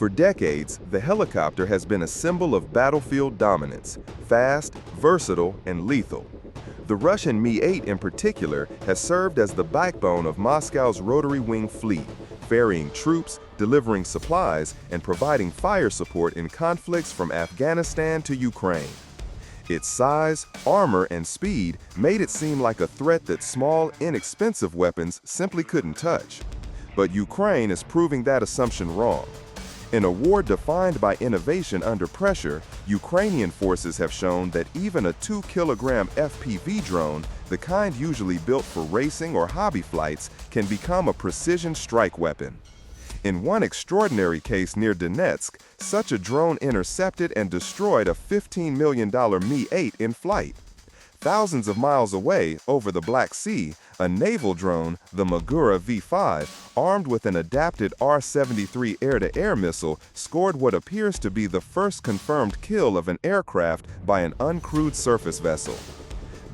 For decades, the helicopter has been a symbol of battlefield dominance, fast, versatile, and lethal. The Russian Mi-8 in particular has served as the backbone of Moscow's rotary wing fleet, ferrying troops, delivering supplies, and providing fire support in conflicts from Afghanistan to Ukraine. Its size, armor, and speed made it seem like a threat that small, inexpensive weapons simply couldn't touch. But Ukraine is proving that assumption wrong. In a war defined by innovation under pressure, Ukrainian forces have shown that even a 2-kilogram FPV drone, the kind usually built for racing or hobby flights, can become a precision strike weapon. In one extraordinary case near Donetsk, such a drone intercepted and destroyed a $15 million Mi-8 in flight. Thousands of miles away, over the Black Sea, a naval drone, the Magura V5, armed with an adapted R-73 air-to-air missile, scored what appears to be the first confirmed kill of an aircraft by an uncrewed surface vessel.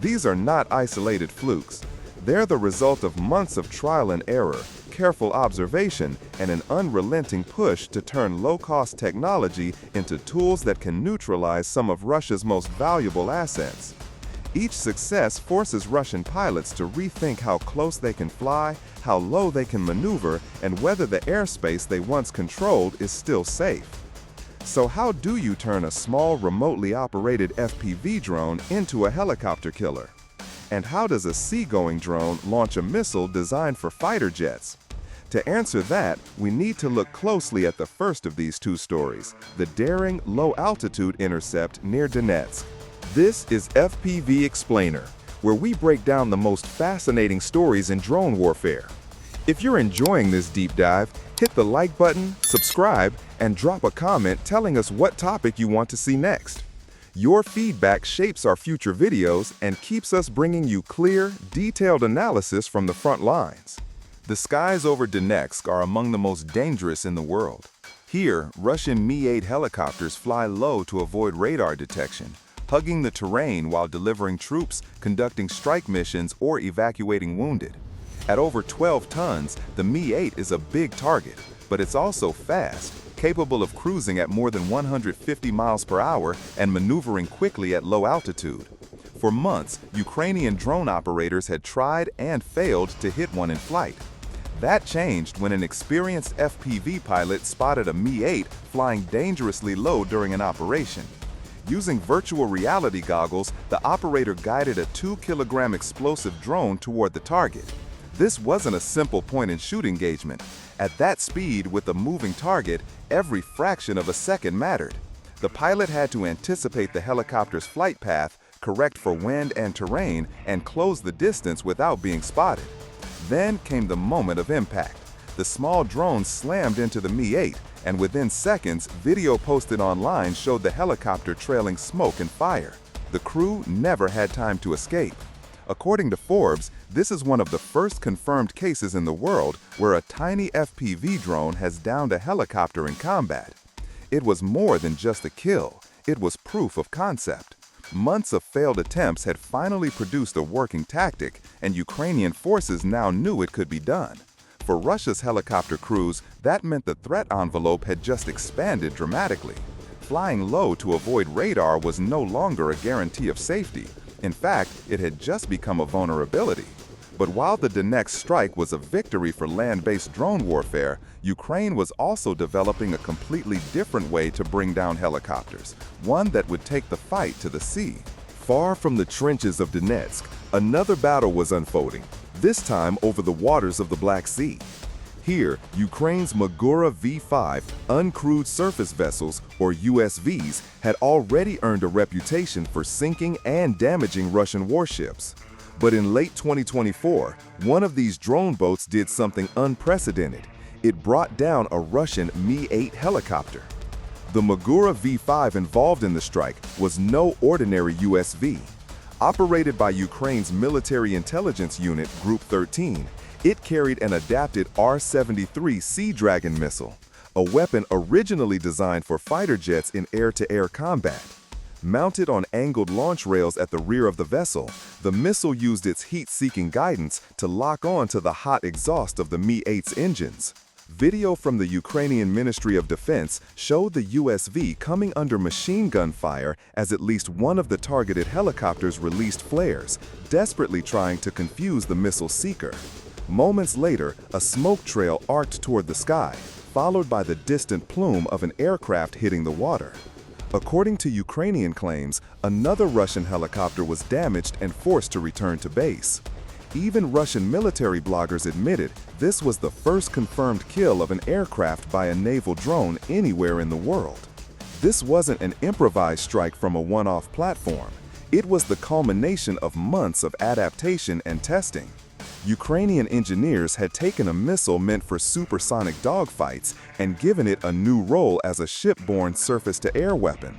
These are not isolated flukes. They're the result of months of trial and error, careful observation, and an unrelenting push to turn low-cost technology into tools that can neutralize some of Russia's most valuable assets. Each success forces Russian pilots to rethink how close they can fly, how low they can maneuver, and whether the airspace they once controlled is still safe. So how do you turn a small, remotely operated FPV drone into a helicopter killer? And how does a seagoing drone launch a missile designed for fighter jets? To answer that, we need to look closely at the first of these two stories, the daring low-altitude intercept near Donetsk. This is FPV Explainer, where we break down the most fascinating stories in drone warfare. If you're enjoying this deep dive, hit the like button, subscribe, and drop a comment telling us what topic you want to see next. Your feedback shapes our future videos and keeps us bringing you clear, detailed analysis from the front lines. The skies over Donetsk are among the most dangerous in the world. Here, Russian Mi-8 helicopters fly low to avoid radar detection, hugging the terrain while delivering troops, conducting strike missions, or evacuating wounded. At over 12 tons, the Mi-8 is a big target, but it's also fast, capable of cruising at more than 150 miles per hour and maneuvering quickly at low altitude. For months, Ukrainian drone operators had tried and failed to hit one in flight. That changed when an experienced FPV pilot spotted a Mi-8 flying dangerously low during an operation. Using virtual reality goggles, the operator guided a 2-kilogram explosive drone toward the target. This wasn't a simple point-and-shoot engagement. At that speed, with a moving target, every fraction of a second mattered. The pilot had to anticipate the helicopter's flight path, correct for wind and terrain, and close the distance without being spotted. Then came the moment of impact. The small drone slammed into the Mi-8, and within seconds, video posted online showed the helicopter trailing smoke and fire. The crew never had time to escape. According to Forbes, this is one of the first confirmed cases in the world where a tiny FPV drone has downed a helicopter in combat. It was more than just a kill, it was proof of concept. Months of failed attempts had finally produced a working tactic, and Ukrainian forces now knew it could be done. For Russia's helicopter crews, that meant the threat envelope had just expanded dramatically. Flying low to avoid radar was no longer a guarantee of safety. In fact, it had just become a vulnerability. But while the Donetsk strike was a victory for land-based drone warfare, Ukraine was also developing a completely different way to bring down helicopters, one that would take the fight to the sea. Far from the trenches of Donetsk, another battle was unfolding, this time over the waters of the Black Sea. Here, Ukraine's Magura V5 uncrewed surface vessels, or USVs, had already earned a reputation for sinking and damaging Russian warships. But in late 2024, one of these drone boats did something unprecedented. It brought down a Russian Mi-8 helicopter. The Magura V5 involved in the strike was no ordinary USV. Operated by Ukraine's military intelligence unit, Group 13, it carried an adapted R-73 Sea Dragon missile, a weapon originally designed for fighter jets in air-to-air combat. Mounted on angled launch rails at the rear of the vessel, the missile used its heat-seeking guidance to lock on to the hot exhaust of the Mi-8's engines. Video from the Ukrainian Ministry of Defense showed the USV coming under machine gun fire as at least one of the targeted helicopters released flares, desperately trying to confuse the missile seeker. Moments later, a smoke trail arced toward the sky, followed by the distant plume of an aircraft hitting the water. According to Ukrainian claims, another Russian helicopter was damaged and forced to return to base. Even Russian military bloggers admitted this was the first confirmed kill of an aircraft by a naval drone anywhere in the world. This wasn't an improvised strike from a one-off platform. It was the culmination of months of adaptation and testing. Ukrainian engineers had taken a missile meant for supersonic dogfights and given it a new role as a shipborne surface-to-air weapon.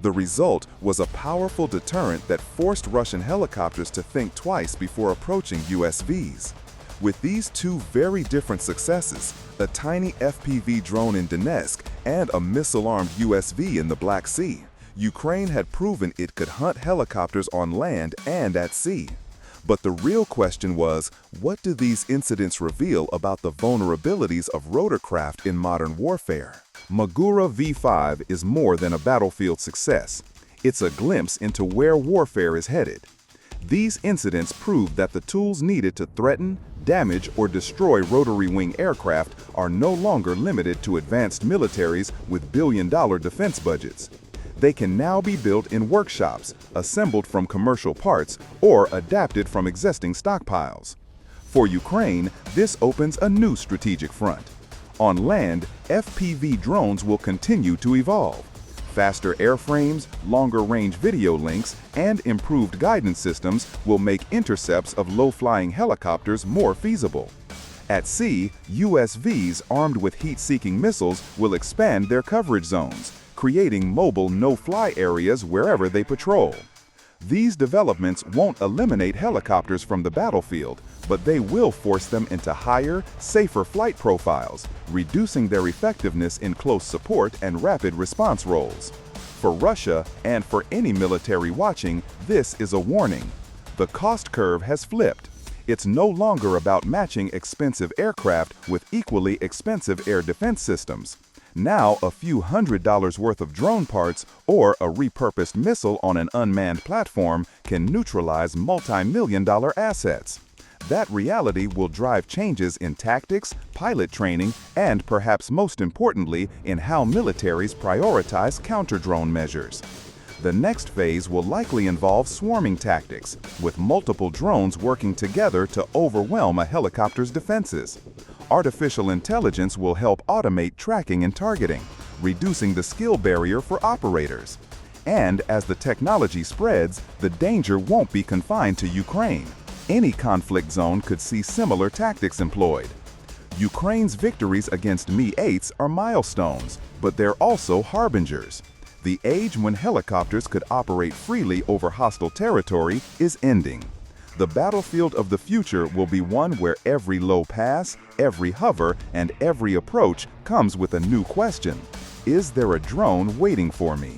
The result was a powerful deterrent that forced Russian helicopters to think twice before approaching USVs. With these two very different successes, a tiny FPV drone in Donetsk and a missile-armed USV in the Black Sea, Ukraine had proven it could hunt helicopters on land and at sea. But the real question was, what do these incidents reveal about the vulnerabilities of rotorcraft in modern warfare? Magura V5 is more than a battlefield success. It's a glimpse into where warfare is headed. These incidents prove that the tools needed to threaten, damage, or destroy rotary wing aircraft are no longer limited to advanced militaries with billion-dollar defense budgets. They can now be built in workshops, assembled from commercial parts, or adapted from existing stockpiles. For Ukraine, this opens a new strategic front. On land, FPV drones will continue to evolve. Faster airframes, longer-range video links, and improved guidance systems will make intercepts of low-flying helicopters more feasible. At sea, USVs armed with heat-seeking missiles will expand their coverage zones, creating mobile no-fly areas wherever they patrol. These developments won't eliminate helicopters from the battlefield, but they will force them into higher, safer flight profiles, reducing their effectiveness in close support and rapid response roles. For Russia, and for any military watching, this is a warning. The cost curve has flipped. It's no longer about matching expensive aircraft with equally expensive air defense systems. Now, a few $100s worth of drone parts or a repurposed missile on an unmanned platform can neutralize multi-million-dollar assets. That reality will drive changes in tactics, pilot training, and perhaps most importantly, in how militaries prioritize counter-drone measures. The next phase will likely involve swarming tactics, with multiple drones working together to overwhelm a helicopter's defenses. Artificial intelligence will help automate tracking and targeting, reducing the skill barrier for operators. And as the technology spreads, the danger won't be confined to Ukraine. Any conflict zone could see similar tactics employed. Ukraine's victories against Mi-8s are milestones, but they're also harbingers. The age when helicopters could operate freely over hostile territory is ending. The battlefield of the future will be one where every low pass, every hover, and every approach comes with a new question. Is there a drone waiting for me?